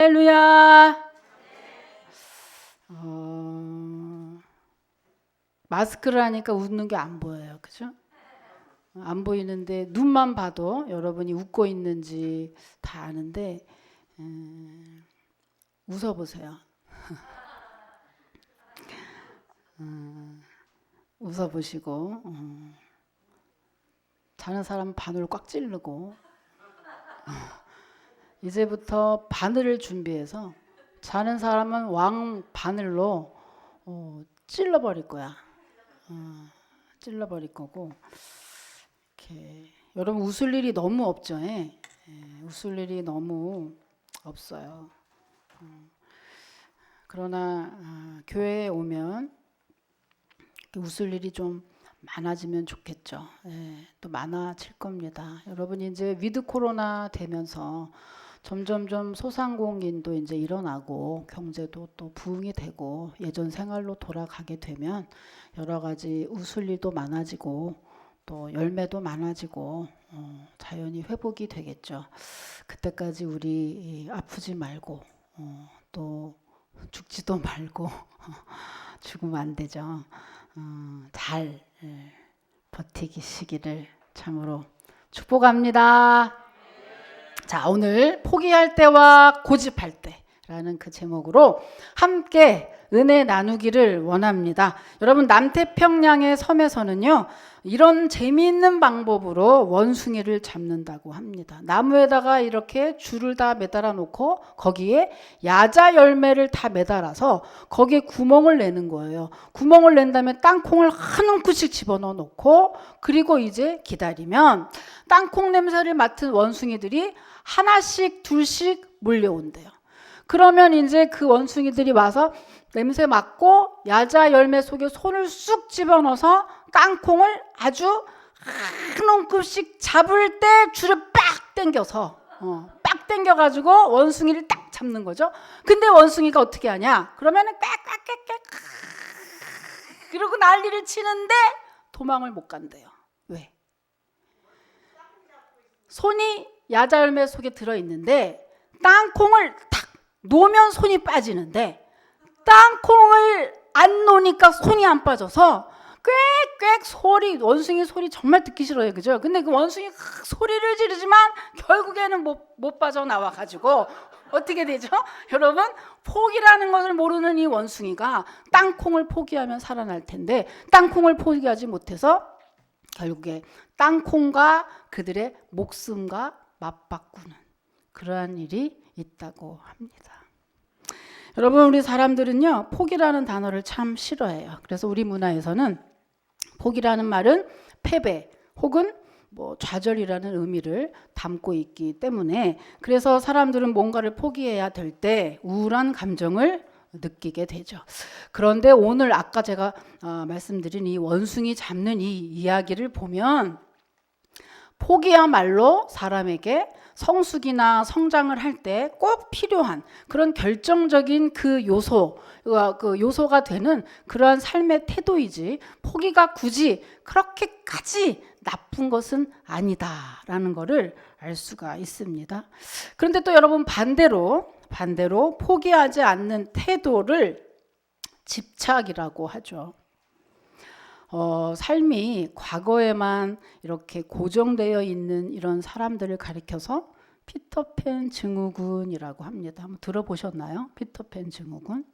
할렐루야. 마스크를 하니까 웃는 게 안 보여요. 그죠? 안 보이는데 눈만 봐도 여러분이 웃고 있는지 다 아는데 웃어보세요. 웃어보시고 자는 사람은 바늘 꽉 찌르고 이제부터 바늘을 준비해서 자는 사람은 왕 바늘로 찔러버릴 거야. 찔러버릴 거고 이렇게 여러분 웃을 일이 너무 없죠. 웃을 일이 너무 없어요. 그러나 교회에 오면 웃을 일이 좀 많아지면 좋겠죠. 또 많아질 겁니다. 여러분이 이제 위드 코로나 되면서 점점점 소상공인도 이제 일어나고 경제도 또 부흥이 되고 예전 생활로 돌아가게 되면 여러 가지 웃을 일도 많아지고 또 열매도 많아지고 자연히 회복이 되겠죠. 그때까지 우리 아프지 말고 또 죽지도 말고 죽으면 안 되죠. 잘 버티시기를 참으로 축복합니다. 자, 오늘 포기할 때와 고집할 때라는 그 제목으로 함께 은혜 나누기를 원합니다. 여러분, 남태평양의 섬에서는요, 이런 재미있는 방법으로 원숭이를 잡는다고 합니다. 나무에다가 이렇게 줄을 다 매달아 놓고 거기에 야자 열매를 다 매달아서 거기에 구멍을 내는 거예요. 구멍을 낸 다음에 땅콩을 한 움큼씩 집어넣어 놓고 그리고 이제 기다리면 땅콩 냄새를 맡은 원숭이들이 하나씩 둘씩 몰려온대요. 그러면 이제 그 원숭이들이 와서 냄새 맡고 야자 열매 속에 손을 쑥 집어넣어서 땅콩을 아주 한 움큼씩 잡을 때 줄을 빡 당겨서 빡 당겨가지고 원숭이를 딱 잡는 거죠. 근데 원숭이가 어떻게 하냐? 그러면은 꽥꽥꽥꽥 그러고 난리를 치는데 도망을 못 간대요. 왜? 손이 야자 열매 속에 들어있는데 땅콩을 탁 놓으면 손이 빠지는데 땅콩을 안 놓으니까 손이 안 빠져서 꽥꽥 소리, 원숭이 소리 정말 듣기 싫어요. 그죠? 근데 그 원숭이 소리를 지르지만 결국에는 못 빠져나와 가지고 어떻게 되죠? 여러분, 포기라는 것을 모르는 이 원숭이가 땅콩을 포기하면 살아날 텐데 땅콩을 포기하지 못해서 결국에 땅콩과 그들의 목숨과 맞바꾸는 그러한 일이 있다고 합니다. 여러분, 우리 사람들은요, 포기라는 단어를 참 싫어해요. 그래서 우리 문화에서는 포기라는 말은 패배 혹은 좌절이라는 의미를 담고 있기 때문에 그래서 사람들은 뭔가를 포기해야 될 때 우울한 감정을 느끼게 되죠. 그런데 오늘 아까 제가 말씀드린 이 원숭이 잡는 이 이야기를 보면 포기야말로 사람에게 성숙이나 성장을 할 때 꼭 필요한 그런 결정적인 그 요소가 되는 그러한 삶의 태도이지 포기가 굳이 그렇게까지 나쁜 것은 아니다라는 것을 알 수가 있습니다. 그런데 또 여러분 반대로 포기하지 않는 태도를 집착이라고 하죠. 삶이 과거에만 이렇게 고정되어 있는 이런 사람들을 가리켜서 피터팬 증후군이라고 합니다. 한번 들어보셨나요? 피터팬 증후군.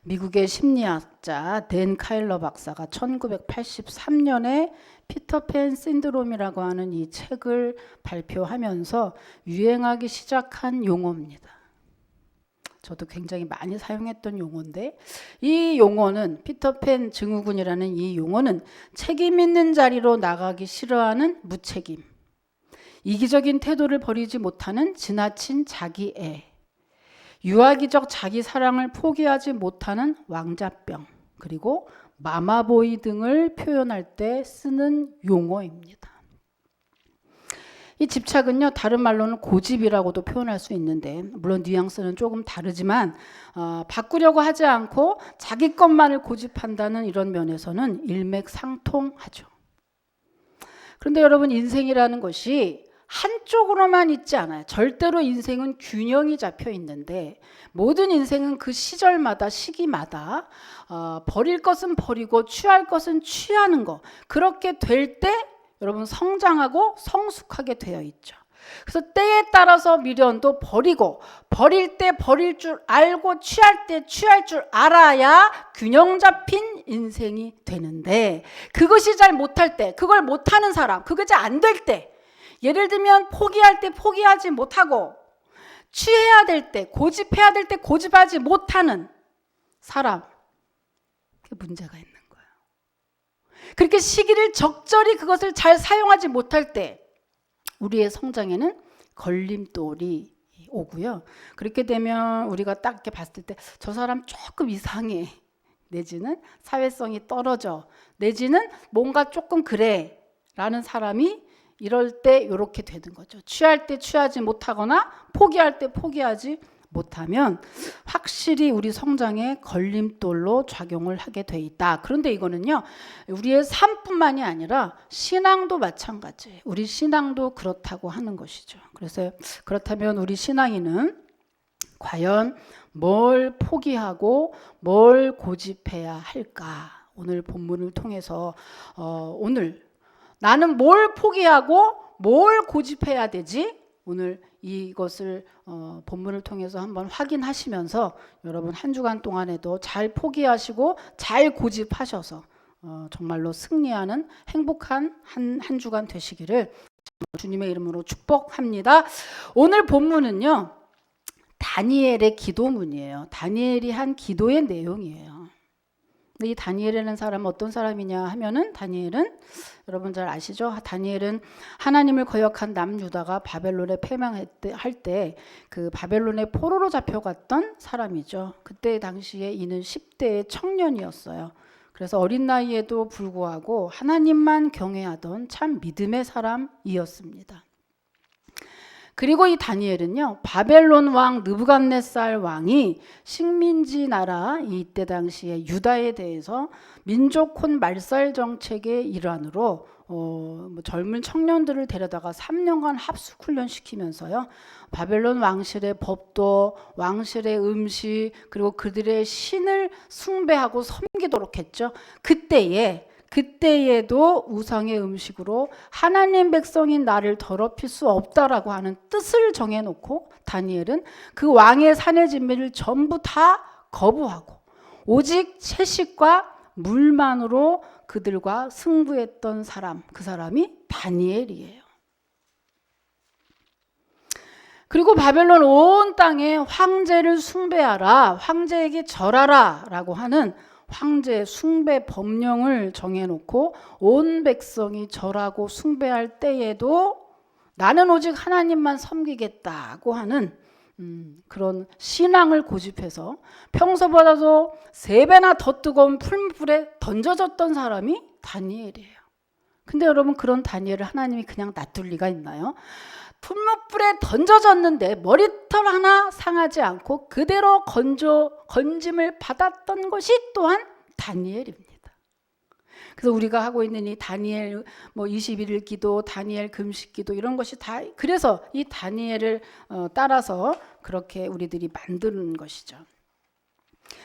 미국의 심리학자 댄 카일러 박사가 1983년에 피터팬 신드롬이라고 하는 이 책을 발표하면서 유행하기 시작한 용어입니다. 저도 굉장히 많이 사용했던 용어인데 이 용어는 피터팬 증후군이라는 이 용어는 책임 있는 자리로 나가기 싫어하는 무책임, 이기적인 태도를 버리지 못하는 지나친 자기애, 유아기적 자기 사랑을 포기하지 못하는 왕자병, 그리고 마마보이 등을 표현할 때 쓰는 용어입니다. 이 집착은요, 다른 말로는 고집이라고도 표현할 수 있는데 물론 뉘앙스는 조금 다르지만 바꾸려고 하지 않고 자기 것만을 고집한다는 이런 면에서는 일맥상통하죠. 그런데 여러분, 인생이라는 것이 한쪽으로만 있지 않아요. 절대로 인생은 균형이 잡혀 있는데 모든 인생은 그 시절마다 시기마다 버릴 것은 버리고 취할 것은 취하는 거, 그렇게 될 때 여러분 성장하고 성숙하게 되어 있죠. 그래서 때에 따라서 미련도 버리고, 버릴 때 버릴 줄 알고 취할 때 취할 줄 알아야 균형 잡힌 인생이 되는데, 그것이 잘 못할 때, 그걸 못하는 사람, 그것이 안 될 때, 예를 들면 포기할 때 포기하지 못하고 취해야 될 때, 고집해야 될 때 고집하지 못하는 사람, 그게 문제가 있는 거예요. 그렇게 시기를 적절히 그것을 잘 사용하지 못할 때 우리의 성장에는 걸림돌이 오고요. 그렇게 되면 우리가 딱 이렇게 봤을 때 저 사람 조금 이상해, 내지는 사회성이 떨어져, 내지는 뭔가 조금 그래 라는 사람이 이럴 때 이렇게 되는 거죠. 취할 때 취하지 못하거나 포기할 때 포기하지 못하면 확실히 우리 성장에 걸림돌로 작용을 하게 돼 있다. 그런데 이거는요, 우리의 삶뿐만이 아니라 신앙도 마찬가지예요. 우리 신앙도 그렇다고 하는 것이죠. 그래서 그렇다면 우리 신앙인은 과연 뭘 포기하고 뭘 고집해야 할까? 오늘 본문을 통해서 오늘 나는 뭘 포기하고 뭘 고집해야 되지? 오늘 이것을 본문을 통해서 한번 확인하시면서 여러분 한 주간 동안에도 잘 포기하시고 잘 고집하셔서 정말로 승리하는 행복한 한 주간 되시기를 주님의 이름으로 축복합니다. 오늘 본문은요, 다니엘의 기도문이에요. 다니엘이 한 기도의 내용이에요. 근데 이 다니엘이라는 사람은 어떤 사람이냐 하면은, 다니엘은 여러분 잘 아시죠? 다니엘은 하나님을 거역한 남유다가 바벨론에 패망할 때 그 바벨론의 포로로 잡혀갔던 사람이죠. 그때 당시에 이는 10대의 청년이었어요. 그래서 어린 나이에도 불구하고 하나님만 경외하던 참 믿음의 사람이었습니다. 그리고 이 다니엘은요, 바벨론 왕 느부갓네살 왕이 식민지 나라 이때 당시에 유다에 대해서 민족혼 말살 정책의 일환으로 젊은 청년들을 데려다가 3년간 합숙 훈련시키면서요, 바벨론 왕실의 법도, 왕실의 음식, 그리고 그들의 신을 숭배하고 섬기도록 했죠. 그때에도 우상의 음식으로 하나님 백성인 나를 더럽힐 수 없다라고 하는 뜻을 정해놓고 다니엘은 그 왕의 산의 진미를 전부 다 거부하고 오직 채식과 물만으로 그들과 승부했던 사람, 그 사람이 다니엘이에요. 그리고 바벨론 온 땅에 황제를 숭배하라, 황제에게 절하라 라고 하는 황제 숭배 법령을 정해놓고 온 백성이 절하고 숭배할 때에도 나는 오직 하나님만 섬기겠다고 하는 그런 신앙을 고집해서 평소보다도 3배나 더 뜨거운 풀물불에 던져졌던 사람이 다니엘이에요. 근데 여러분, 그런 다니엘을 하나님이 그냥 놔둘 리가 있나요? 풀무불에 던져졌는데 머리털 하나 상하지 않고 그대로 건짐을 받았던 것이 또한 다니엘입니다. 그래서 우리가 하고 있는 이 다니엘 21일 기도, 다니엘 금식 기도, 이런 것이 다 그래서 이 다니엘을 따라서 그렇게 우리들이 만드는 것이죠.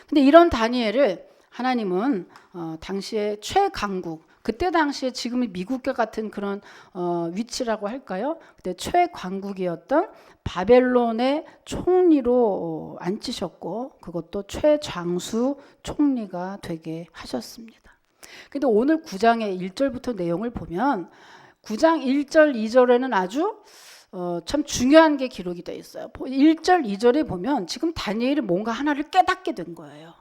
근데 이런 다니엘을 하나님은 당시에 최강국, 그때 당시에 지금의 미국과 같은 그런 위치라고 할까요? 그때 최강국이었던 바벨론의 총리로 앉히셨고, 그것도 최장수 총리가 되게 하셨습니다. 근데 오늘 9장의 1절부터 내용을 보면 9장 1절 2절에는 아주 참 중요한 게 기록이 되어 있어요. 1절 2절에 보면 지금 다니엘이 뭔가 하나를 깨닫게 된 거예요.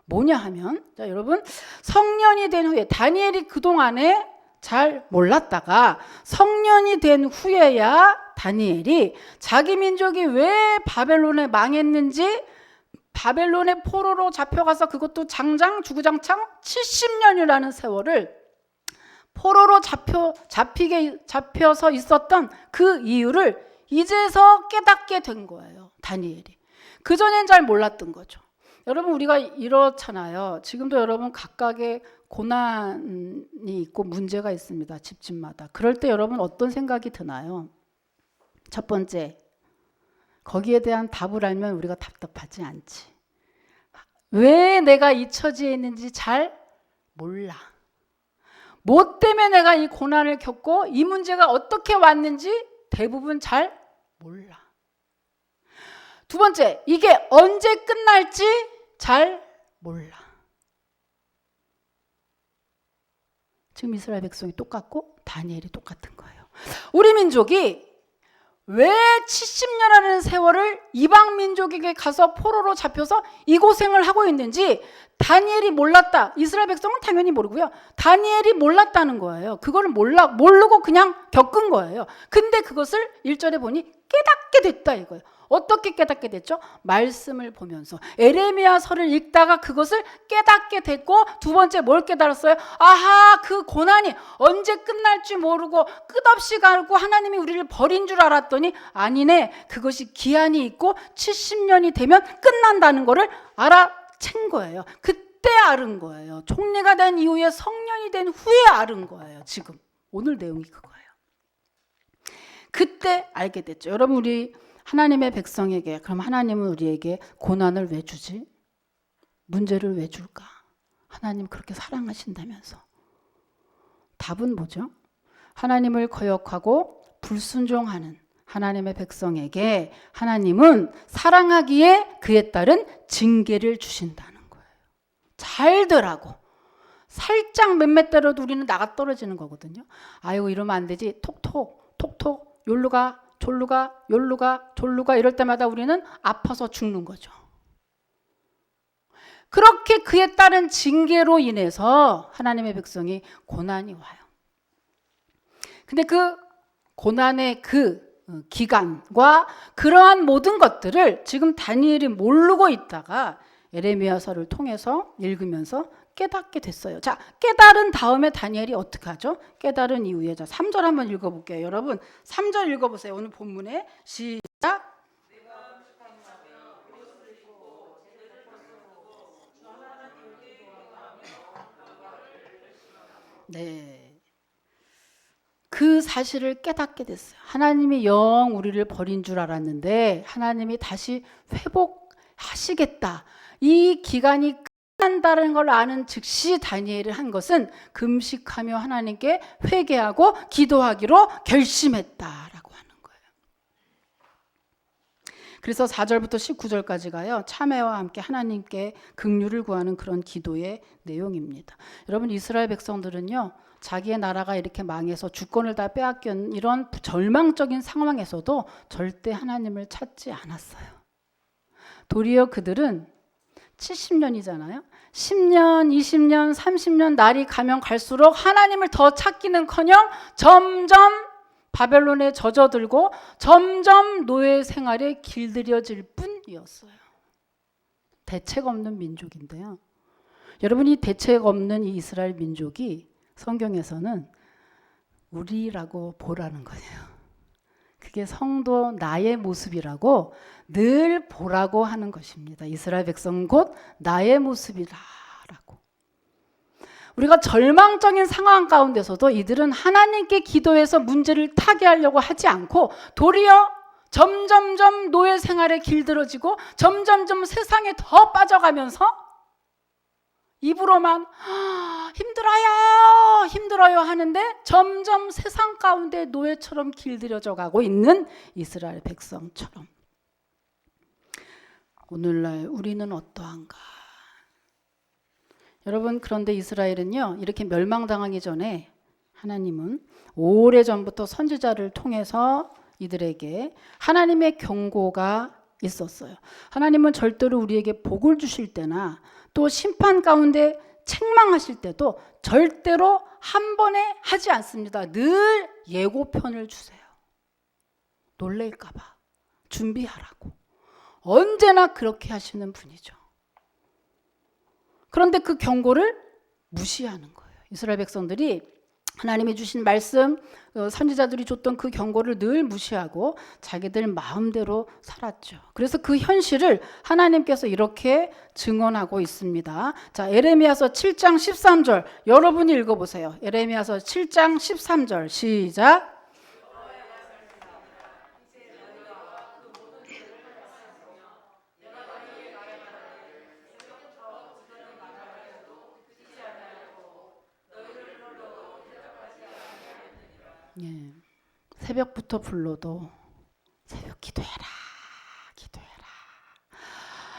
뭐냐 하면, 자, 여러분, 성년이 된 후에, 다니엘이 그동안에 잘 몰랐다가 성년이 된 후에야 다니엘이 자기 민족이 왜 바벨론에 망했는지, 바벨론의 포로로 잡혀가서 그것도 주구장창 70년이라는 세월을 포로로 잡혀서 있었던 그 이유를 이제서 깨닫게 된 거예요, 다니엘이. 그전엔 잘 몰랐던 거죠. 여러분, 우리가 이렇잖아요. 지금도 여러분 각각의 고난이 있고 문제가 있습니다, 집집마다. 그럴 때 여러분 어떤 생각이 드나요? 첫 번째, 거기에 대한 답을 알면 우리가 답답하지 않지. 왜 내가 이 처지에 있는지 잘 몰라. 뭐 때문에 내가 이 고난을 겪고 이 문제가 어떻게 왔는지 대부분 잘 몰라. 두 번째, 이게 언제 끝날지 잘 몰라. 지금 이스라엘 백성이 똑같고 다니엘이 똑같은 거예요. 우리 민족이 왜 70년이라는 세월을 이방 민족에게 가서 포로로 잡혀서 이 고생을 하고 있는지 다니엘이 몰랐다. 이스라엘 백성은 당연히 모르고요. 다니엘이 몰랐다는 거예요. 그걸 모르고 그냥 겪은 거예요. 근데 그것을 1절에 보니 깨닫게 됐다 이거예요. 어떻게 깨닫게 됐죠? 말씀을 보면서 에레미야서를 읽다가 그것을 깨닫게 됐고, 두 번째 뭘 깨달았어요? 아하, 그 고난이 언제 끝날지 모르고 끝없이 가고 하나님이 우리를 버린 줄 알았더니 아니네, 그것이 기한이 있고 70년이 되면 끝난다는 거를 알아챈 거예요. 그때 알은 거예요. 총리가 된 이후에, 성년이 된 후에 알은 거예요. 지금 오늘 내용이 그거예요. 그때 알게 됐죠. 여러분, 우리 하나님의 백성에게, 그럼 하나님은 우리에게 고난을 왜 주지? 문제를 왜 줄까? 하나님 그렇게 사랑하신다면서. 답은 뭐죠? 하나님을 거역하고 불순종하는 하나님의 백성에게 하나님은 사랑하기에 그에 따른 징계를 주신다는 거예요. 잘되라고. 살짝 몇몇 때려도 우리는 나가 떨어지는 거거든요. 아이고, 이러면 안 되지. 톡톡 톡톡 요루가 졸루가 요루가 졸루가 이럴 때마다 우리는 아파서 죽는 거죠. 그렇게 그에 따른 징계로 인해서 하나님의 백성이 고난이 와요. 근데 그 고난의 그 기간과 그러한 모든 것들을 지금 다니엘이 모르고 있다가 에레미야서를 통해서 읽으면서 깨닫게 됐어요. 자, 깨달은 다음에 다니엘이 어떻게 하죠? 깨달은 이후에, 자, 3절 한번 읽어볼게요. 여러분 3절 읽어보세요. 오늘 본문에 시작. 네, 그 사실을 깨닫게 됐어요. 하나님이 영 우리를 버린 줄 알았는데 하나님이 다시 회복하시겠다. 이 기간이 끝난다는 걸 아는 즉시 다니엘을 한 것은 금식하며 하나님께 회개하고 기도하기로 결심했다라고 하는 거예요. 그래서 4절부터 19절까지가요, 참회와 함께 하나님께 긍휼을 구하는 그런 기도의 내용입니다. 여러분, 이스라엘 백성들은요, 자기의 나라가 이렇게 망해서 주권을 다 빼앗긴 이런 절망적인 상황에서도 절대 하나님을 찾지 않았어요. 도리어 그들은 70년이잖아요. 10년, 20년, 30년 날이 가면 갈수록 하나님을 더 찾기는커녕 점점 바벨론에 젖어들고 점점 노예 생활에 길들여질 뿐이었어요. 대책 없는 민족인데요. 여러분, 이 대책 없는 이 이스라엘 민족이 성경에서는 우리라고 보라는 거예요. 그게 성도 나의 모습이라고 늘 보라고 하는 것입니다. 이스라엘 백성은 곧 나의 모습이라고. 우리가 절망적인 상황 가운데서도 이들은 하나님께 기도해서 문제를 타개하려고 하지 않고 도리어 점점점 노예 생활에 길들어지고 점점점 세상에 더 빠져가면서 입으로만 힘들어요, 힘들어요 하는데 점점 세상 가운데 노예처럼 길들여져 가고 있는 이스라엘 백성처럼 오늘날 우리는 어떠한가? 여러분, 그런데 이스라엘은요, 이렇게 멸망당하기 전에 하나님은 오래전부터 선지자를 통해서 이들에게 하나님의 경고가 있었어요. 하나님은 절대로 우리에게 복을 주실 때나 또 심판 가운데 책망하실 때도 절대로 한 번에 하지 않습니다. 늘 예고편을 주세요. 놀랄까 봐 준비하라고. 언제나 그렇게 하시는 분이죠. 그런데 그 경고를 무시하는 거예요. 이스라엘 백성들이 하나님이 주신 말씀, 선지자들이 줬던 그 경고를 늘 무시하고 자기들 마음대로 살았죠. 그래서 그 현실을 하나님께서 이렇게 증언하고 있습니다. 자, 에레미야서 7장 13절 여러분이 읽어보세요. 에레미야서 7장 13절 시작. 예. 새벽부터 불러도 새벽 기도해라, 기도해라.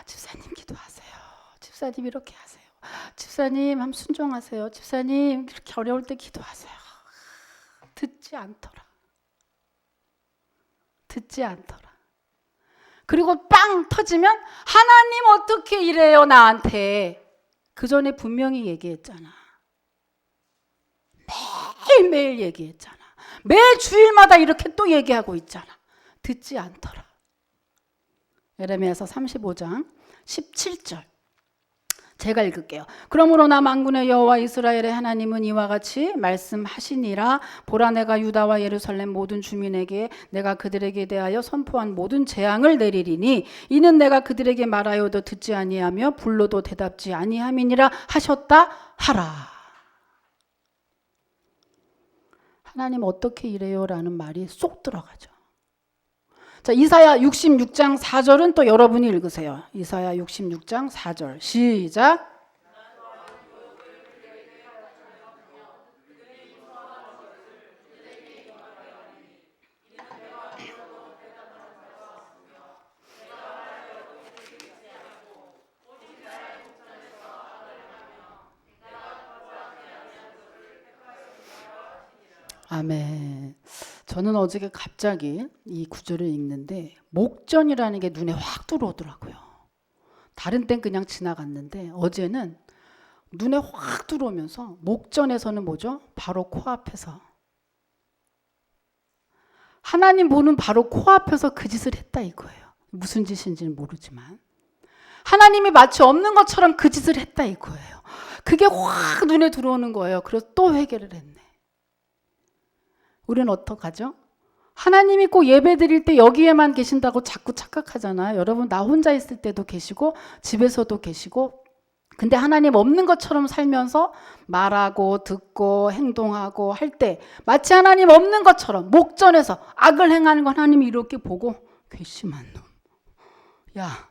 집사님 기도하세요. 집사님 이렇게 하세요. 집사님 한번 순종하세요. 집사님 이렇게 어려울 때 기도하세요. 듣지 않더라. 듣지 않더라. 그리고 빵 터지면 하나님 어떻게 이래요 나한테. 그 전에 분명히 얘기했잖아. 매일매일 얘기했잖아. 매 주일마다 이렇게 또 얘기하고 있잖아. 듣지 않더라. 예레미야서 35장 17절 제가 읽을게요. 그러므로 나 만군의 여호와 이스라엘의 하나님은 이와 같이 말씀하시니라. 보라, 내가 유다와 예루살렘 모든 주민에게 내가 그들에게 대하여 선포한 모든 재앙을 내리리니 이는 내가 그들에게 말하여도 듣지 아니하며 불러도 대답지 아니함이니라 하셨다 하라. 하나님 어떻게 이래요? 라는 말이 쏙 들어가죠. 자, 이사야 66장 4절은 또 여러분이 읽으세요. 이사야 66장 4절 시작. 아멘. 저는 어저께 갑자기 이 구절을 읽는데 목전이라는 게 눈에 확 들어오더라고요. 다른 땐 그냥 지나갔는데 어제는 눈에 확 들어오면서 목전에서는 뭐죠? 바로 코앞에서. 하나님 보는 바로 코앞에서 그 짓을 했다 이거예요. 무슨 짓인지는 모르지만 하나님이 마치 없는 것처럼 그 짓을 했다 이거예요. 그게 확 눈에 들어오는 거예요. 그래서 또 회개를 했네. 우리는 어떡하죠? 하나님이 꼭 예배 드릴 때 여기에만 계신다고 자꾸 착각하잖아요. 여러분 나 혼자 있을 때도 계시고 집에서도 계시고 근데 하나님 없는 것처럼 살면서 말하고 듣고 행동하고 할 때 마치 하나님 없는 것처럼 목전에서 악을 행하는 건 하나님이 이렇게 보고 괘씸한 놈. 야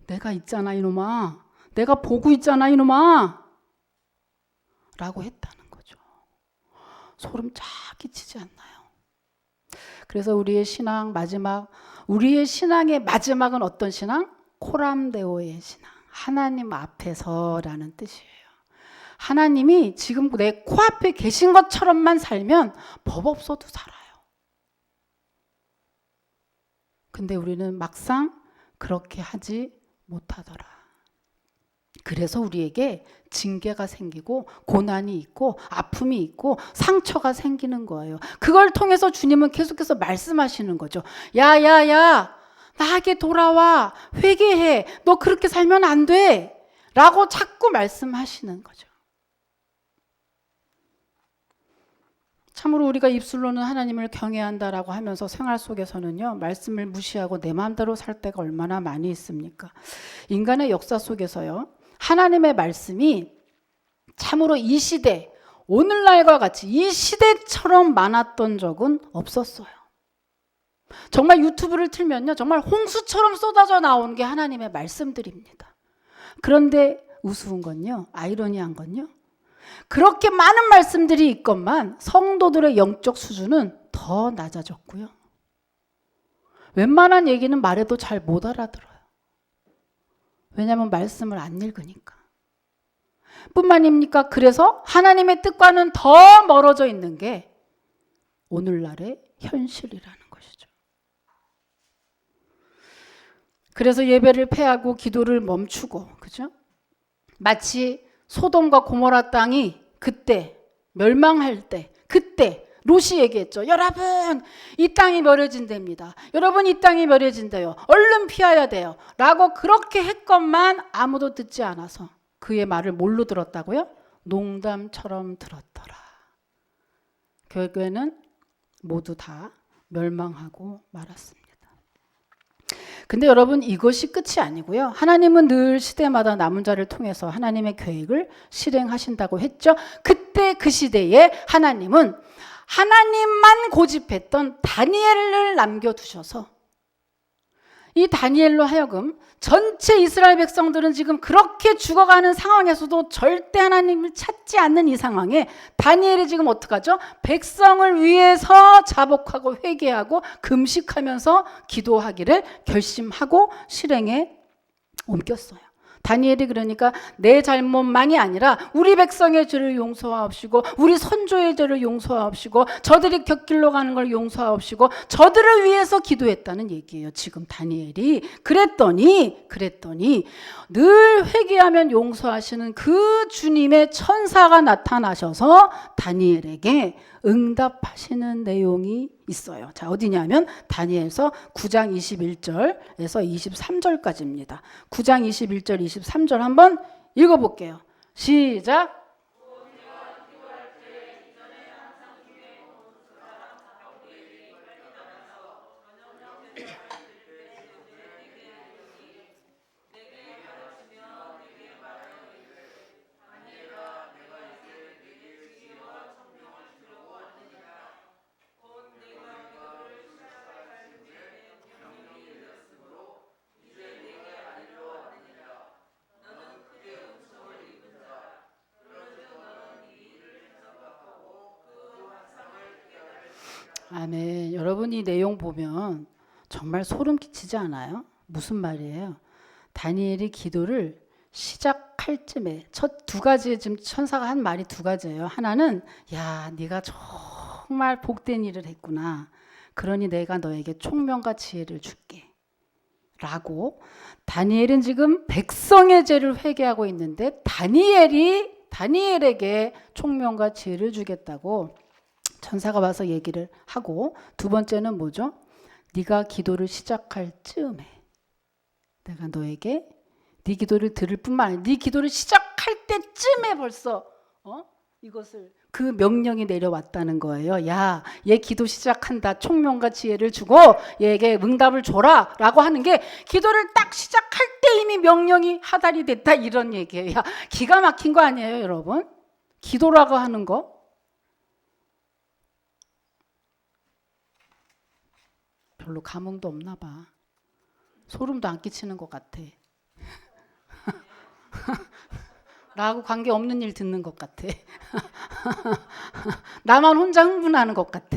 내가 있잖아 이놈아. 내가 보고 있잖아 이놈아. 라고 했다는 거죠. 소름 쫙 끼치지 않나요? 그래서 우리의 신앙의 마지막은 어떤 신앙? 코람데오의 신앙. 하나님 앞에서라는 뜻이에요. 하나님이 지금 내 코앞에 계신 것처럼만 살면 법 없어도 살아요. 근데 우리는 막상 그렇게 하지 못하더라. 그래서 우리에게 징계가 생기고 고난이 있고 아픔이 있고 상처가 생기는 거예요. 그걸 통해서 주님은 계속해서 말씀하시는 거죠. 야야야 나에게 돌아와 회개해. 너 그렇게 살면 안 돼. 라고 자꾸 말씀하시는 거죠. 참으로 우리가 입술로는 하나님을 경외한다라고 하면서 생활 속에서는요. 말씀을 무시하고 내 마음대로 살 때가 얼마나 많이 있습니까? 인간의 역사 속에서요. 하나님의 말씀이 참으로 이 시대, 오늘날과 같이 이 시대처럼 많았던 적은 없었어요. 정말 유튜브를 틀면요. 정말 홍수처럼 쏟아져 나오는 게 하나님의 말씀들입니다. 그런데 우스운 건요. 아이러니한 건요. 그렇게 많은 말씀들이 있건만 성도들의 영적 수준은 더 낮아졌고요. 웬만한 얘기는 말해도 잘 못 알아들어요. 왜냐하면 말씀을 안 읽으니까. 뿐만입니까? 그래서 하나님의 뜻과는 더 멀어져 있는 게 오늘날의 현실이라는 것이죠. 그래서 예배를 패하고 기도를 멈추고, 그죠? 마치 소돔과 고모라 땅이 그때 멸망할 때, 그때 롯이 얘기했죠. 여러분 이 땅이 멸해진답니다. 여러분 이 땅이 멸해진대요. 얼른 피해야 돼요. 라고 그렇게 했건만 아무도 듣지 않아서 그의 말을 뭘로 들었다고요? 농담처럼 들었더라. 결국에는 모두 다 멸망하고 말았습니다. 근데 여러분 이것이 끝이 아니고요. 하나님은 늘 시대마다 남은 자를 통해서 하나님의 계획을 실행하신다고 했죠. 그때 그 시대에 하나님은 하나님만 고집했던 다니엘을 남겨두셔서 이 다니엘로 하여금 전체 이스라엘 백성들은 지금 그렇게 죽어가는 상황에서도 절대 하나님을 찾지 않는 이 상황에 다니엘이 지금 어떡하죠? 백성을 위해서 자복하고 회개하고 금식하면서 기도하기를 결심하고 실행에 옮겼어요. 다니엘이 그러니까 내 잘못만이 아니라 우리 백성의 죄를 용서하옵시고 우리 선조의 죄를 용서하옵시고 저들이 곁길로 가는 걸 용서하옵시고 저들을 위해서 기도했다는 얘기예요. 지금 다니엘이 그랬더니 늘 회개하면 용서하시는 그 주님의 천사가 나타나셔서 다니엘에게 응답하시는 내용이 있어요. 자, 어디냐면 다니엘서 9장 21절에서 23절까지입니다. 9장 21절 23절 한번 읽어볼게요. 시작. 아멘. 여러분 이 내용 보면 정말 소름 끼치지 않아요? 무슨 말이에요? 다니엘이 기도를 시작할 쯤에 첫 두 가지 지금 천사가 한 말이 두 가지예요. 하나는 야, 네가 정말 복된 일을 했구나. 그러니 내가 너에게 총명과 지혜를 줄게. 라고 다니엘은 지금 백성의 죄를 회개하고 있는데 다니엘에게 총명과 지혜를 주겠다고 천사가 와서 얘기를 하고 두 번째는 뭐죠? 네가 기도를 시작할 즈음에 내가 너에게 네 기도를 들을 뿐만 아니라 네 기도를 시작할 때쯤에 벌써 이것을 그 명령이 내려왔다는 거예요. 야, 얘 기도 시작한다. 총명과 지혜를 주고 얘에게 응답을 줘라 라고 하는 게 기도를 딱 시작할 때 이미 명령이 하달이 됐다 이런 얘기예요. 야, 기가 막힌 거 아니에요 여러분? 기도라고 하는 거 별로 감흥도 없나 봐. 소름도 안 끼치는 것 같아. 나하고 관계없는 일 듣는 것 같아. 나만 혼자 흥분하는 것 같아.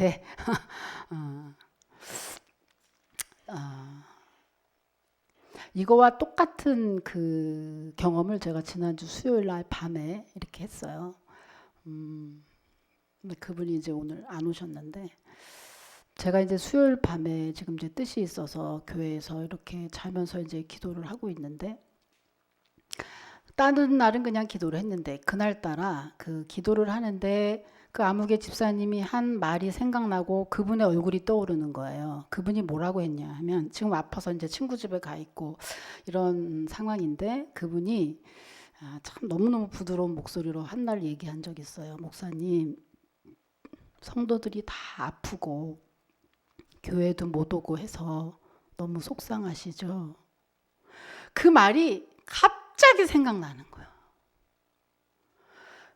이거와 똑같은 그 경험을 제가 지난주 수요일 날 밤에 이렇게 했어요. 근데 그분이 이제 오늘 안 오셨는데 제가 이제 수요일 밤에 지금 이제 뜻이 있어서 교회에서 이렇게 자면서 이제 기도를 하고 있는데 다른 날은 그냥 기도를 했는데 그날따라 그 기도를 하는데 그 아무개 집사님이 한 말이 생각나고 그분의 얼굴이 떠오르는 거예요. 그분이 뭐라고 했냐 하면 지금 아파서 이제 친구 집에 가 있고 이런 상황인데 그분이 참 너무너무 부드러운 목소리로 한 날 얘기한 적이 있어요. 목사님, 성도들이 다 아프고 교회도 못 오고 해서 너무 속상하시죠? 그 말이 갑자기 생각나는 거예요.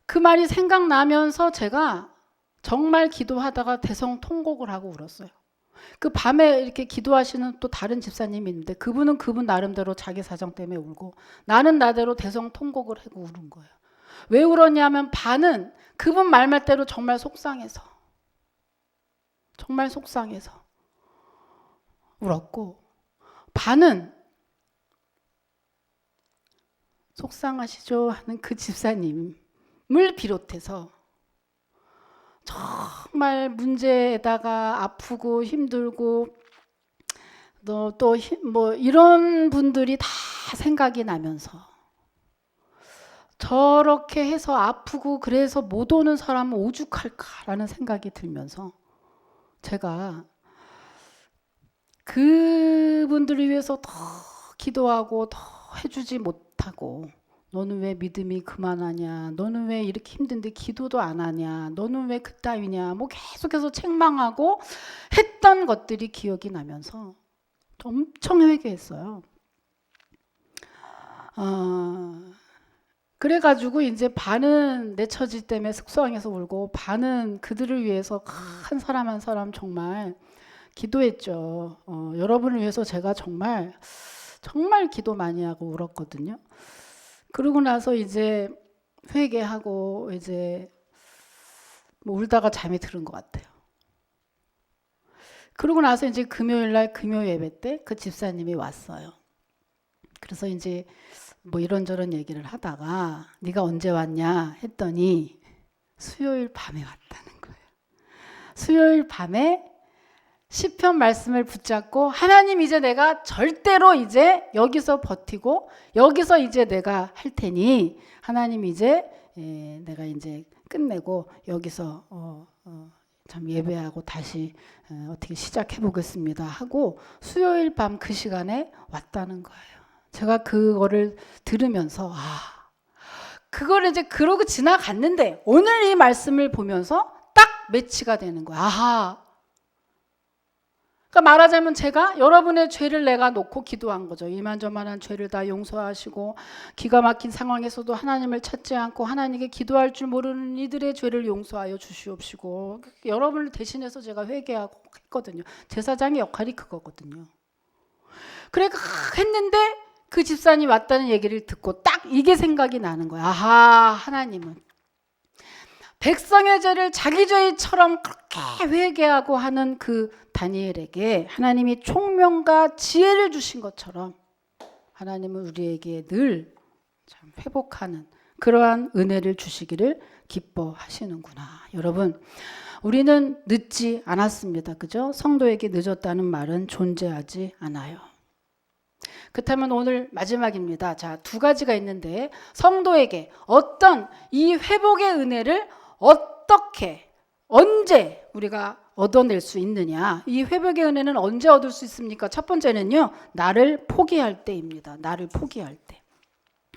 그 말이 생각나면서 제가 정말 기도하다가 대성통곡을 하고 울었어요. 그 밤에 이렇게 기도하시는 또 다른 집사님이 있는데 그분은 그분 나름대로 자기 사정 때문에 울고 나는 나대로 대성통곡을 하고 울은 거예요. 왜 울었냐면 반은 그분 말말대로 정말 속상해서 울었고 반은 속상하시죠 하는 그 집사님을 비롯해서 정말 문제에다가 아프고 힘들고 또 뭐 이런 분들이 다 생각이 나면서 저렇게 해서 아프고 그래서 못 오는 사람은 오죽할까라는 생각이 들면서 제가 그분들을 위해서 더 기도하고 더 해주지 못하고 너는 왜 믿음이 그만하냐, 너는 왜 이렇게 힘든데 기도도 안 하냐, 너는 왜 그따위냐, 뭐 계속해서 책망하고 했던 것들이 기억이 나면서 엄청 회개했어요. 그래가지고 이제 반은 내 처지 때문에 속상해서 울고 반은 그들을 위해서 한 사람 한 사람 정말 기도했죠. 여러분을 위해서 제가 정말 기도 많이 하고 울었거든요. 그러고 나서 이제 회개하고 이제 뭐 울다가 잠이 들은 것 같아요. 그러고 나서 이제 금요일날 금요 예배 때 그 집사님이 왔어요. 그래서 이제 뭐 이런저런 얘기를 하다가 네가 언제 왔냐 했더니 수요일 밤에 왔다는 거예요. 수요일 밤에 시편 말씀을 붙잡고 하나님 이제 내가 절대로 이제 여기서 버티고 여기서 이제 내가 할 테니 하나님 이제 내가 이제 끝내고 여기서 참 예배하고 다시 어떻게 시작해 보겠습니다 하고 수요일 밤 그 시간에 왔다는 거예요. 제가 그거를 들으면서 그걸 이제 그러고 지나갔는데 오늘 이 말씀을 보면서 딱 매치가 되는 거야. 그러니까 말하자면 제가 여러분의 죄를 내가 놓고 기도한 거죠. 이만저만한 죄를 다 용서하시고 기가 막힌 상황에서도 하나님을 찾지 않고 하나님께 기도할 줄 모르는 이들의 죄를 용서하여 주시옵시고 여러분을 대신해서 제가 회개하고 했거든요. 제사장의 역할이 그거거든요. 그러니까 했는데 그 집사님 왔다는 얘기를 듣고 딱 이게 생각이 나는 거야. 하나님은 백성의 죄를 자기 죄처럼 그렇게 회개하고 하는 그 다니엘에게 하나님이 총명과 지혜를 주신 것처럼 하나님은 우리에게 늘 참 회복하는 그러한 은혜를 주시기를 기뻐하시는구나. 여러분, 우리는 늦지 않았습니다. 그죠? 성도에게 늦었다는 말은 존재하지 않아요. 그렇다면 오늘 마지막입니다. 자, 두 가지가 있는데 성도에게 어떤 이 회복의 은혜를 어떻게 언제 우리가 얻어낼 수 있느냐? 이 회복의 은혜는 언제 얻을 수 있습니까? 첫 번째는요, 나를 포기할 때입니다. 나를 포기할 때.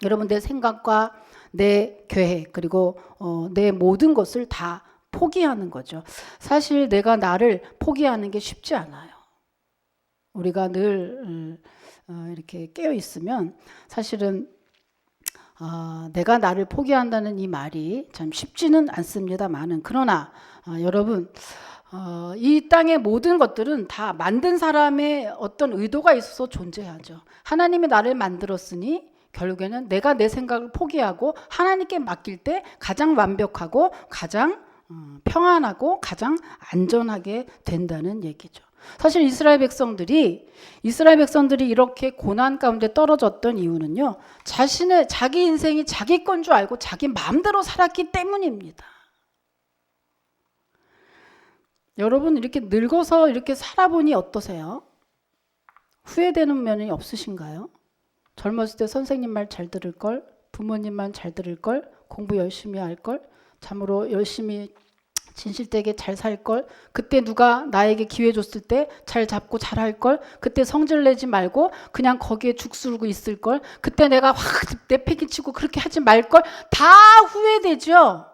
여러분, 내 생각과 내 계획 그리고 내 모든 것을 다 포기하는 거죠. 사실 내가 나를 포기하는 게 쉽지 않아요. 우리가 늘 이렇게 깨어 있으면 사실은 내가 나를 포기한다는 이 말이 참 쉽지는 않습니다만은 그러나 여러분 이 땅의 모든 것들은 다 만든 사람의 어떤 의도가 있어서 존재하죠. 하나님이 나를 만들었으니 결국에는 내가 내 생각을 포기하고 하나님께 맡길 때 가장 완벽하고 가장 평안하고 가장 안전하게 된다는 얘기죠. 사실 이스라엘 백성들이 이렇게 고난 가운데 떨어졌던 이유는요, 자기 인생이 자기 건 줄 알고 자기 마음대로 살았기 때문입니다. 여러분 이렇게 늙어서 이렇게 살아보니 어떠세요? 후회되는 면이 없으신가요? 젊었을 때 선생님 말 잘 들을 걸, 부모님 말 잘 들을 걸, 공부 열심히 할 걸, 참으로 열심히 진실되게 잘 살 걸, 그때 누가 나에게 기회 줬을 때 잘 잡고 잘 할 걸, 그때 성질 내지 말고 그냥 거기에 죽쓰고 있을 걸, 그때 내가 확 내팽개치고 그렇게 하지 말 걸, 다 후회되죠.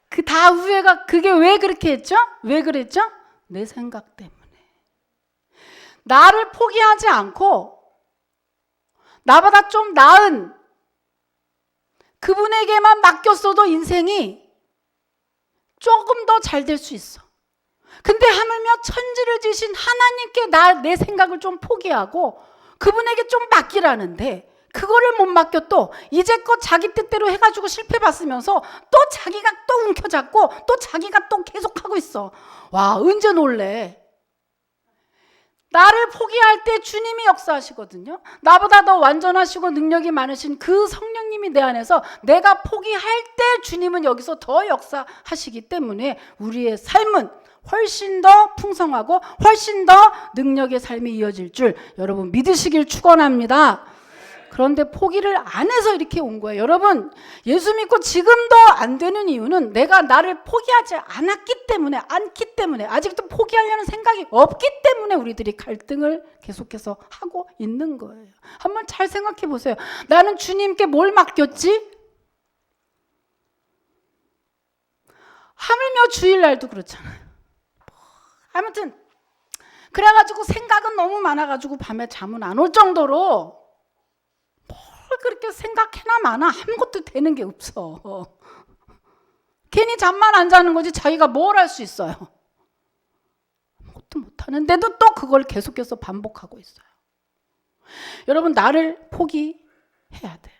그 다 후회가 그게 왜 그렇게 했죠? 왜 그랬죠? 내 생각 때문에. 나를 포기하지 않고 나보다 좀 나은 그분에게만 맡겼어도 인생이 조금 더 잘 될 수 있어. 근데 하물며 천지를 지신 하나님께 내 생각을 좀 포기하고 그분에게 좀 맡기라는데 그거를 못 맡겨 또 이제껏 자기 뜻대로 해가지고 실패 봤으면서 또 자기가 또 움켜잡고 또 자기가 또 계속하고 있어. 와, 언제 놀래? 나를 포기할 때 주님이 역사하시거든요. 나보다 더 완전하시고 능력이 많으신 그 성령님이 내 안에서 내가 포기할 때 주님은 여기서 더 역사하시기 때문에 우리의 삶은 훨씬 더 풍성하고 훨씬 더 능력의 삶이 이어질 줄 여러분 믿으시길 축원합니다. 그런데 포기를 안 해서 이렇게 온 거예요. 여러분, 예수 믿고 지금도 안 되는 이유는 내가 나를 포기하지 않기 때문에 아직도 포기하려는 생각이 없기 때문에 우리들이 갈등을 계속해서 하고 있는 거예요. 한번 잘 생각해 보세요. 나는 주님께 뭘 맡겼지? 하물며 주일날도 그렇잖아요. 아무튼 그래가지고 생각은 너무 많아가지고 밤에 잠은 안 올 정도로 뭘 그렇게 생각해나 마나 아무것도 되는 게 없어. 괜히 잠만 안 자는 거지 자기가 뭘 할 수 있어요. 아무것도 못하는데도 또 그걸 계속해서 반복하고 있어요. 여러분, 나를 포기해야 돼요.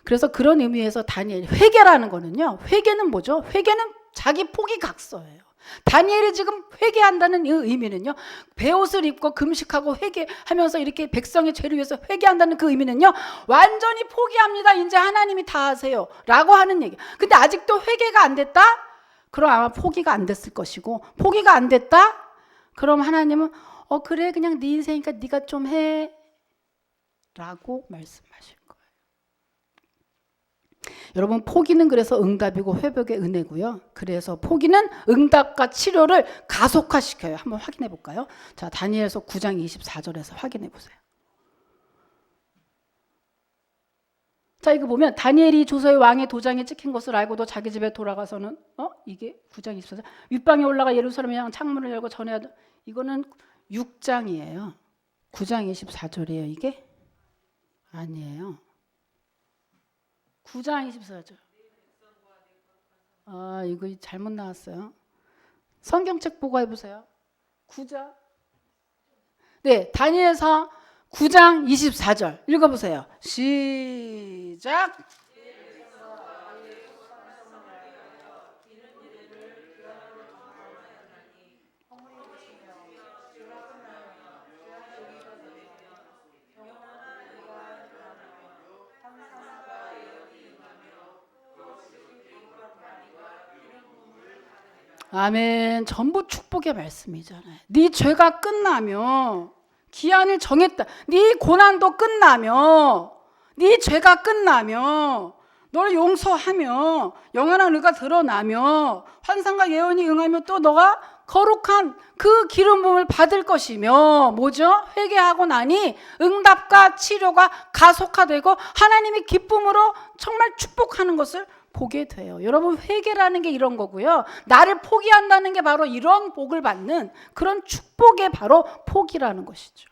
그래서 그런 의미에서 다니엘, 회개라는 거는요, 회개는 뭐죠? 회개는 자기 포기각서예요. 다니엘이 지금 회개한다는 이 의미는요, 베옷을 입고 금식하고 회개하면서 이렇게 백성의 죄를 위해서 회개한다는 그 의미는요, 완전히 포기합니다. 이제 하나님이 다 하세요 라고 하는 얘기. 근데 아직도 회개가 안 됐다? 그럼 아마 포기가 안 됐을 것이고, 포기가 안 됐다? 그럼 하나님은 그래 그냥 네 인생이니까 네가 좀 해 라고 말씀하실 거예요. 여러분, 포기는 그래서 응답이고 회복의 은혜고요. 그래서 포기는 응답과 치료를 가속화시켜요. 한번 확인해 볼까요? 자, 다니엘서 9장 24절에서 확인해 보세요. 자, 이거 보면 다니엘이 조서의 왕의 도장에 찍힌 것을 알고도 자기 집에 돌아가서는 이게 9장 24절 윗방에 올라가 예루살렘에 향한 창문을 열고 전해야 돼. 이거는 6장이에요. 9장 24절이에요. 이게 아니에요. 9장 24절. 이거 잘못 나왔어요. 성경책 보고 해보세요. 9장. 네, 다니엘서 9장 24절 읽어보세요. 시작. 아멘. 전부 축복의 말씀이잖아요. 네 죄가 끝나며 기한을 정했다. 네 고난도 끝나며 네 죄가 끝나며 너를 용서하며 영원한 의가 드러나며 환상과 예언이 응하며 또 너가 거룩한 그 기름 부음을 받을 것이며 뭐죠? 회개하고 나니 응답과 치료가 가속화되고 하나님이 기쁨으로 정말 축복하는 것을 보게 돼요. 여러분, 회개라는 게 이런 거고요. 나를 포기한다는 게 바로 이런 복을 받는 그런 축복의 바로 포기라는 것이죠.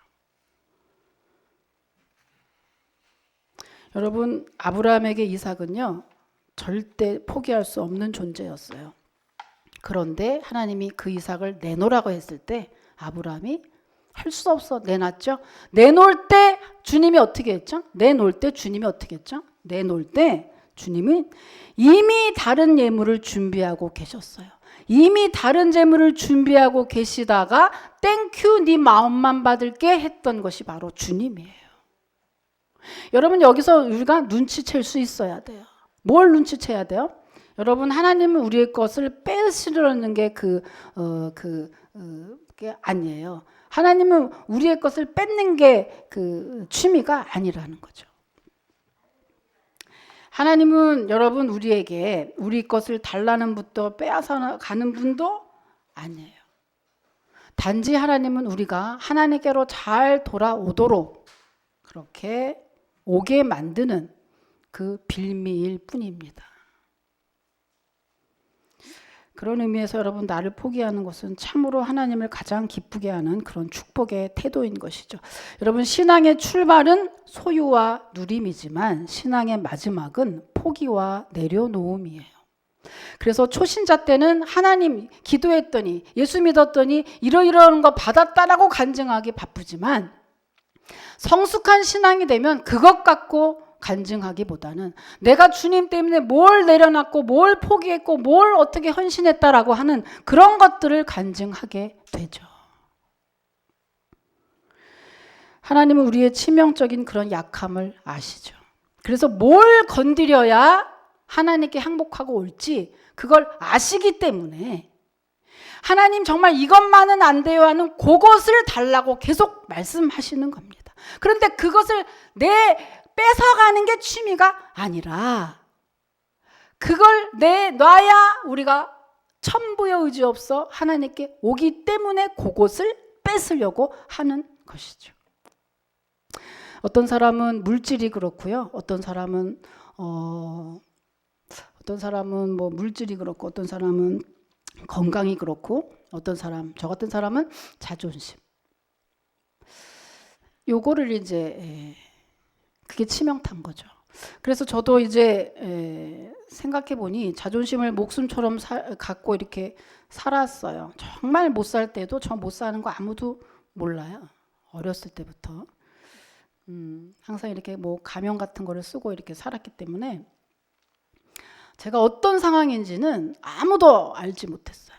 여러분, 아브라함에게 이삭은요, 절대 포기할 수 없는 존재였어요. 그런데 하나님이 그 이삭을 내놓으라고 했을 때 아브라함이 할 수 없어 내놨죠. 내놓을 때 주님이 어떻게 했죠? 내놓을 때 주님이 어떻게 했죠? 내놓을 때 주님은 이미 다른 예물을 준비하고 계셨어요. 이미 다른 재물을 준비하고 계시다가 땡큐 네 마음만 받을게 했던 것이 바로 주님이에요. 여러분, 여기서 우리가 눈치챌 수 있어야 돼요. 뭘 눈치채야 돼요? 여러분, 하나님은 우리의 것을 뺏으려는 게 그게 아니에요. 하나님은 우리의 것을 뺏는 게 그 취미가 아니라는 거죠. 하나님은 여러분 우리에게 우리 것을 달라는 분도 빼앗아 가는 분도 아니에요. 단지 하나님은 우리가 하나님께로 잘 돌아오도록 그렇게 오게 만드는 그 빌미일 뿐입니다. 그런 의미에서 여러분, 나를 포기하는 것은 참으로 하나님을 가장 기쁘게 하는 그런 축복의 태도인 것이죠. 여러분, 신앙의 출발은 소유와 누림이지만 신앙의 마지막은 포기와 내려놓음이에요. 그래서 초신자 때는 하나님 기도했더니 예수 믿었더니 이러이러한 거 받았다라고 간증하기 바쁘지만 성숙한 신앙이 되면 그것 갖고 간증하기보다는 내가 주님 때문에 뭘 내려놨고 뭘 포기했고 뭘 어떻게 헌신했다라고 하는 그런 것들을 간증하게 되죠. 하나님은 우리의 치명적인 그런 약함을 아시죠. 그래서 뭘 건드려야 하나님께 행복하고 올지 그걸 아시기 때문에 하나님 정말 이것만은 안 돼요 하는 그것을 달라고 계속 말씀하시는 겁니다. 그런데 그것을 뺏어가는 게 취미가 아니라 그걸 내놔야 우리가 천부의 의지 없어 하나님께 오기 때문에 그것을 뺏으려고 하는 것이죠. 어떤 사람은 물질이 그렇고요. 어떤 사람은 뭐 물질이 그렇고 어떤 사람은 건강이 그렇고 저 같은 사람은 자존심. 요거를 이제 그게 치명타인 거죠. 그래서 저도 이제 생각해 보니 자존심을 목숨처럼 갖고 이렇게 살았어요. 정말 못 살 때도 저 못 사는 거 아무도 몰라요. 어렸을 때부터. 항상 이렇게 뭐 가면 같은 거를 쓰고 이렇게 살았기 때문에 제가 어떤 상황인지는 아무도 알지 못했어요.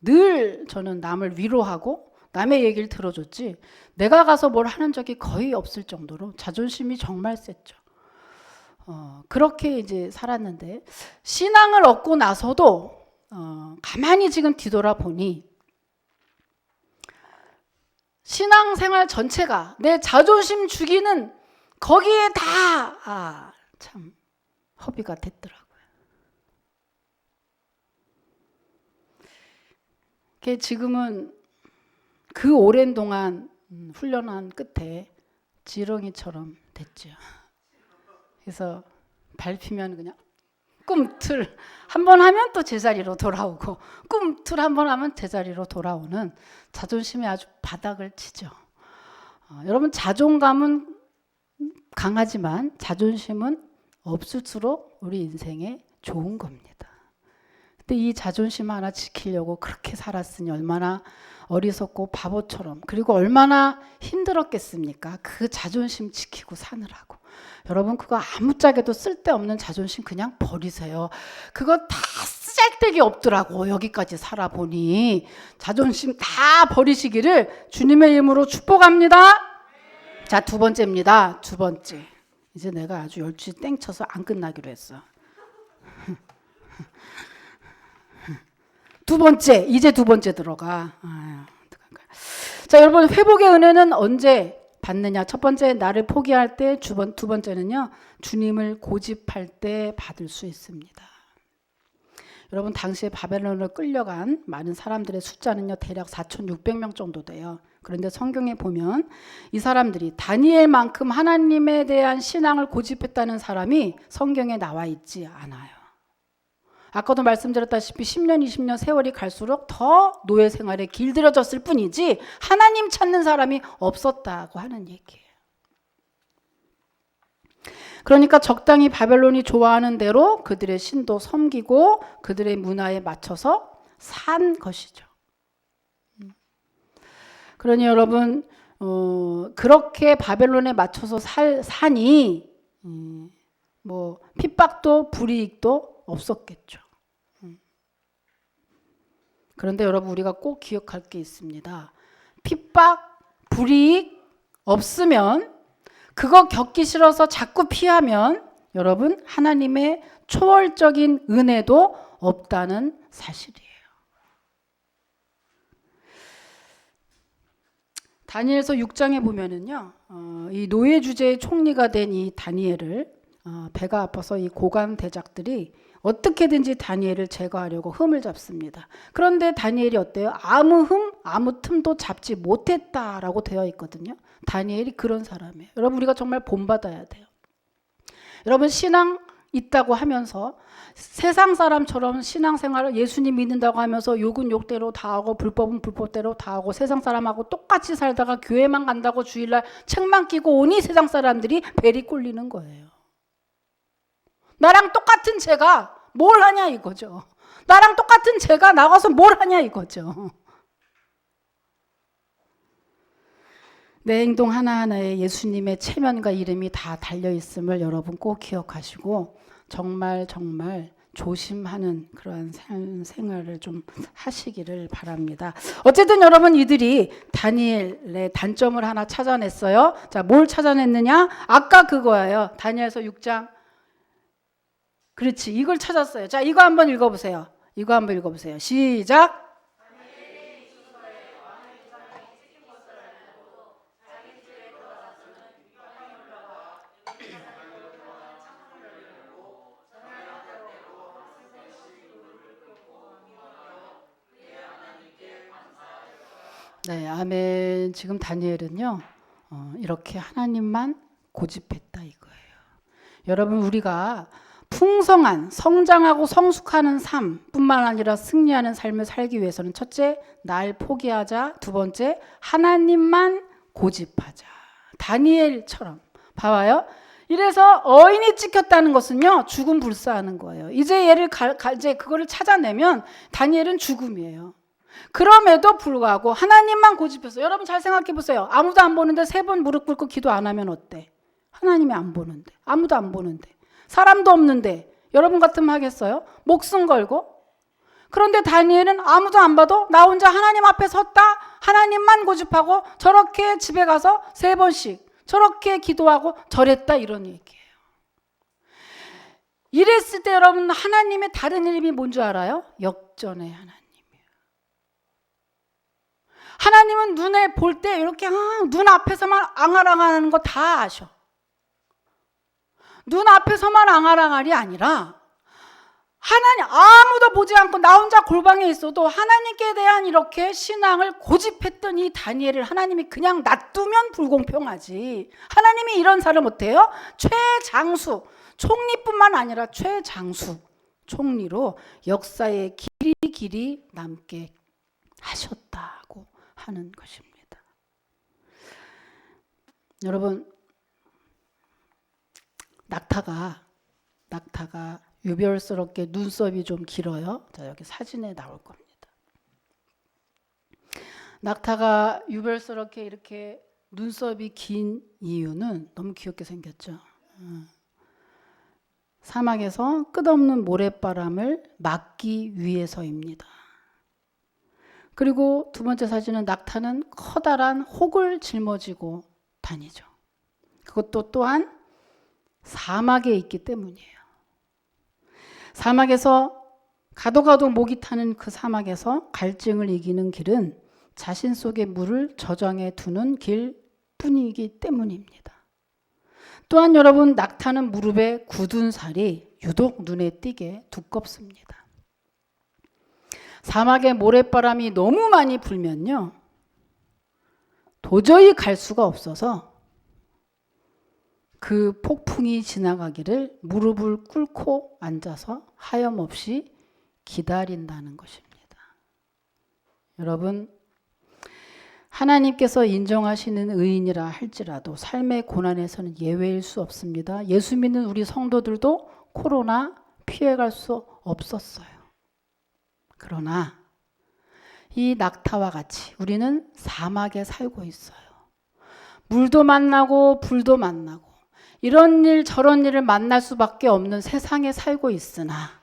늘 저는 남을 위로하고 남의 얘기를 들어줬지 내가 가서 뭘 하는 적이 거의 없을 정도로 자존심이 정말 셌죠. 그렇게 이제 살았는데 신앙을 얻고 나서도 가만히 지금 뒤돌아보니 신앙생활 전체가 내 자존심 죽이는 거기에 다 참 허비가 됐더라고요. 지금은 그 오랜 동안 훈련한 끝에 지렁이처럼 됐죠. 그래서 밟히면 그냥 꿈틀 한 번 하면 또 제자리로 돌아오고 꿈틀 한 번 하면 제자리로 돌아오는 자존심이 아주 바닥을 치죠. 여러분 자존감은 강하지만 자존심은 없을수록 우리 인생에 좋은 겁니다. 근데 이 자존심 하나 지키려고 그렇게 살았으니 얼마나 어리석고 바보처럼 그리고 얼마나 힘들었겠습니까? 그 자존심 지키고 사느라고. 여러분 그거 아무짝에도 쓸데없는 자존심 그냥 버리세요. 그거 다 쓸데기 없더라고. 여기까지 살아보니 자존심 다 버리시기를 주님의 이름으로 축복합니다. 자, 두 번째입니다. 두 번째. 이제 내가 아주 열줄 땡쳐서 안 끝나기로 했어. 두 번째, 이제 두 번째 들어가. 자, 여러분 회복의 은혜는 언제 받느냐? 첫 번째 나를 포기할 때, 두 번째는요 주님을 고집할 때 받을 수 있습니다. 여러분 당시에 바벨론으로 끌려간 많은 사람들의 숫자는요 대략 4,600명 정도 돼요. 그런데 성경에 보면 이 사람들이 다니엘만큼 하나님에 대한 신앙을 고집했다는 사람이 성경에 나와 있지 않아요. 아까도 말씀드렸다시피 10년, 20년 세월이 갈수록 더 노예 생활에 길들여졌을 뿐이지 하나님 찾는 사람이 없었다고 하는 얘기예요. 그러니까 적당히 바벨론이 좋아하는 대로 그들의 신도 섬기고 그들의 문화에 맞춰서 산 것이죠. 그러니 여러분 그렇게 바벨론에 맞춰서 사니 뭐 핍박도 불이익도 없었겠죠. 그런데 여러분 우리가 꼭 기억할 게 있습니다. 핍박, 불이익 없으면 그거 겪기 싫어서 자꾸 피하면 여러분 하나님의 초월적인 은혜도 없다는 사실이에요. 다니엘서 6장에 보면은요, 이 노예 주제의 총리가 된 이 다니엘을 배가 아파서 이 고관 대작들이 어떻게든지 다니엘을 제거하려고 흠을 잡습니다. 그런데 다니엘이 어때요? 아무 틈도 잡지 못했다라고 되어 있거든요. 다니엘이 그런 사람이에요. 여러분 우리가 정말 본받아야 돼요. 여러분 신앙 있다고 하면서 세상 사람처럼 신앙생활을 예수님 믿는다고 하면서 욕은 욕대로 다 하고 불법은 불법대로 다 하고 세상 사람하고 똑같이 살다가 교회만 간다고 주일날 책만 끼고 오니 세상 사람들이 벨이 꼴리는 거예요. 나랑 똑같은 쟤가 뭘 하냐 이거죠. 나랑 똑같은 쟤가 나가서 뭘 하냐 이거죠. 내 행동 하나하나에 예수님의 체면과 이름이 다 달려있음을 여러분 꼭 기억하시고 정말 조심하는 그러한 생활을 좀 하시기를 바랍니다. 어쨌든 여러분 이들이 다니엘의 단점을 하나 찾아냈어요. 자, 뭘 찾아냈느냐? 아까 그거예요. 다니엘서 6장. 그렇지. 이걸 찾았어요. 자, 이거 한번 읽어보세요. 시작. 네, 아멘. 지금 다니엘은요, 이렇게 하나님만 고집했다 이거예요. 여러분 우리가 풍성한 성장하고 성숙하는 삶뿐만 아니라 승리하는 삶을 살기 위해서는 첫째, 날 포기하자. 두 번째, 하나님만 고집하자. 다니엘처럼 봐봐요. 이래서 어인이 찍혔다는 것은요, 죽음 불사하는 거예요. 이제 얘를 이제 그거를 찾아내면 다니엘은 죽음이에요. 그럼에도 불구하고 하나님만 고집해서, 여러분 잘 생각해 보세요. 아무도 안 보는데 3번 무릎 꿇고 기도 안 하면 어때? 하나님이 안 보는데, 아무도 안 보는데, 사람도 없는데 여러분 같으면 하겠어요? 목숨 걸고. 그런데 다니엘은 아무도 안 봐도 나 혼자 하나님 앞에 섰다, 하나님만 고집하고 저렇게 집에 가서 3번씩 저렇게 기도하고 절했다, 이런 얘기예요. 이랬을 때 여러분, 하나님의 다른 이름이 뭔 줄 알아요? 역전의 하나님이에요. 하나님은 눈에 볼 때 이렇게 눈 앞에서만 앙알앙하는 거 다 아셔. 눈 앞에서만 앙알앙할이 아니라 하나님, 아무도 보지 않고 나 혼자 골방에 있어도 하나님께 대한 이렇게 신앙을 고집했던 이 다니엘을 하나님이 그냥 놔두면 불공평하지. 하나님이 이런 사람 어때요? 최장수, 총리뿐만 아니라 최장수, 총리로 역사의 길이 남게 하셨다고 하는 것입니다. 여러분, 낙타가 유별스럽게 눈썹이 좀 길어요. 자, 여기 사진에 나올 겁니다. 낙타가 유별스럽게 이렇게 눈썹이 긴 이유는 너무 귀엽게 생겼죠. 사막에서 끝없는 모래바람을 막기 위해서입니다. 그리고 두 번째 사진은 낙타는 커다란 혹을 짊어지고 다니죠. 그것도 또한 사막에 있기 때문이에요. 사막에서 가도 목이 타는 그 사막에서 갈증을 이기는 길은 자신 속의 물을 저장해 두는 길뿐이기 때문입니다. 또한 여러분, 낙타는 무릎에 굳은 살이 유독 눈에 띄게 두껍습니다. 사막에 모래바람이 너무 많이 불면요, 도저히 갈 수가 없어서 그 폭풍이 지나가기를 무릎을 꿇고 앉아서 하염없이 기다린다는 것입니다. 여러분, 하나님께서 인정하시는 의인이라 할지라도 삶의 고난에서는 예외일 수 없습니다. 예수 믿는 우리 성도들도 코로나 피해갈 수 없었어요. 그러나 이 낙타와 같이 우리는 사막에 살고 있어요. 물도 만나고 불도 만나고 이런 일 저런 일을 만날 수밖에 없는 세상에 살고 있으나,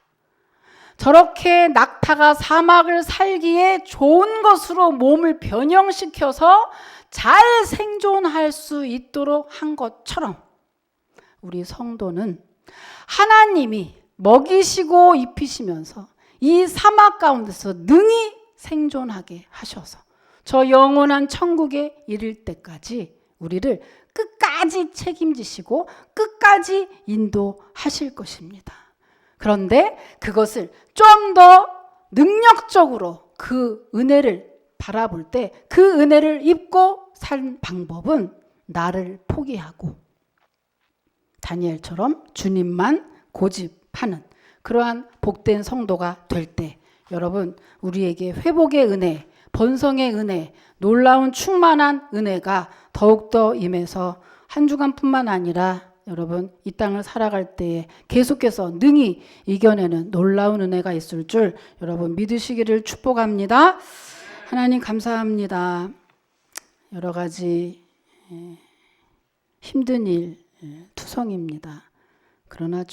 저렇게 낙타가 사막을 살기에 좋은 것으로 몸을 변형시켜서 잘 생존할 수 있도록 한 것처럼 우리 성도는 하나님이 먹이시고 입히시면서 이 사막 가운데서 능히 생존하게 하셔서 저 영원한 천국에 이를 때까지 우리를 끝까지 책임지시고 끝까지 인도하실 것입니다. 그런데 그것을 좀 더 능력적으로 그 은혜를 바라볼 때 그 은혜를 입고 살 방법은 나를 포기하고 다니엘처럼 주님만 고집하는 그러한 복된 성도가 될 때, 여러분, 우리에게 회복의 은혜, 번성의 은혜, 놀라운 충만한 은혜가 더욱더 임해서 한 주간뿐만 아니라 여러분, 이 땅을 살아갈 때에 계속해서 능히 이겨내는 놀라운 은혜가 있을 줄 여러분 믿으시기를 축복합니다. 하나님 감사합니다. 여러 가지 힘든 일 투성입니다. 그러나